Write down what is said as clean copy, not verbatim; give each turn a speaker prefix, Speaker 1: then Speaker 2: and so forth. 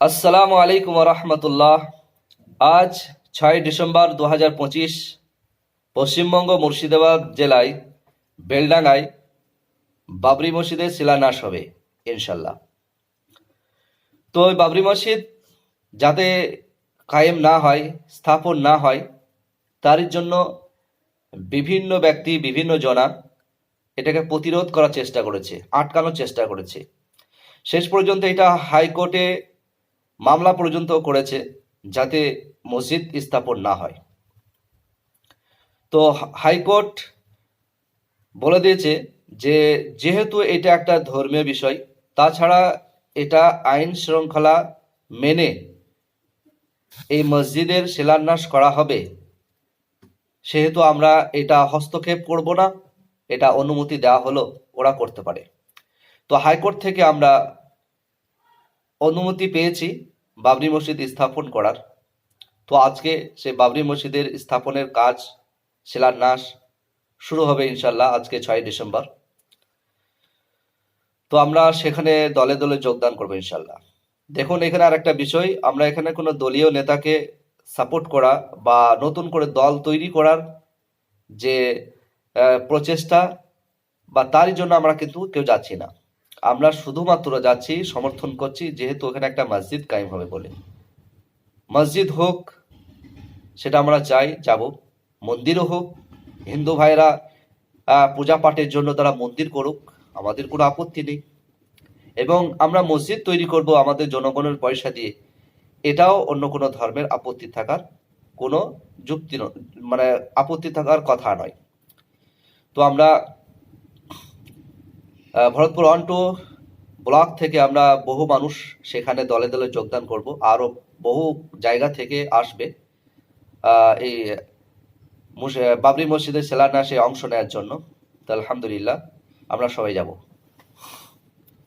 Speaker 1: আসসালামু আলাইকুম রহমতুল্লাহ। আজ 6 ডিসেম্বর 2025 পশ্চিমবঙ্গ মুর্শিদাবাদ জেলায় বেলডাঙ্গায় বাবরি মসজিদের শিলান্যাস হবে ইনশাল্লাহ। তো ওই বাবরি মসজিদ যাতে কায়েম না হয়, স্থাপন না হয়, তার জন্য বিভিন্ন ব্যক্তি, বিভিন্ন জনা এটাকে প্রতিরোধ করার চেষ্টা করেছে, আটকানোর চেষ্টা করেছে। শেষ পর্যন্ত এটা হাইকোর্টে মামলা পর্যন্ত করেছে যাতে মসজিদ স্থাপন না হয়। তো হাইকোর্ট বলে দিয়েছে যে যেহেতু এটা একটা ধর্মীয় বিষয়, তাছাড়া এটা আইন শৃঙ্খলা মেনে এই মসজিদের শিলান্যাস করা হবে, সেহেতু আমরা এটা হস্তক্ষেপ করব না, এটা অনুমতি দেওয়া হলো, ওরা করতে পারে। তো হাইকোর্ট থেকে আমরা অনুমতি পেয়েছি বাবরি মসজিদ স্থাপন করার। তো আজকে সে বাবরি মসজিদের স্থাপনের কাজ, শিলান্যাস শুরু হবে ইনশাল্লাহ আজকে 6 ডিসেম্বর। তো আমরা সেখানে দলে দলে যোগদান করবো ইনশাল্লাহ। দেখুন, এখানে আর একটা বিষয়, আমরা এখানে কোনো দলীয় নেতাকে সাপোর্ট করা বা নতুন করে দল তৈরি করার যে প্রচেষ্টা বা তারই জন্য আমরা কিন্তু কেউ যাচ্ছি না। আমরা শুধুমাত্র যাচ্ছি, সমর্থন করছি, যেহেতু ওখানে একটা মসজিদ কায়েম হবে বলে। মসজিদ হোক, সেটা আমরা চাই, যাব। মন্দিরও হোক, হিন্দু ভাইরা পূজা পাঠের জন্য তারা মন্দির করুক, আমাদের কোনো আপত্তি নেই। এবং আমরা মসজিদ তৈরি করব আমাদের জনগণের পয়সা দিয়ে, এটাও অন্য কোনো ধর্মের আপত্তি থাকার কোনো যুক্তি মানে আপত্তি থাকার কথা নয়। তো আমরা ভরতপুর 1-2 ব্লক থেকে আমরা বহু মানুষ সেখানে দলে দলে যোগদান করব, আরও বহু জায়গা থেকে আসবে এই বাবরি মসজিদের শিলান্যাসে অংশ নেওয়ার জন্য। তো আলহামদুলিল্লাহ আমরা সবাই যাব।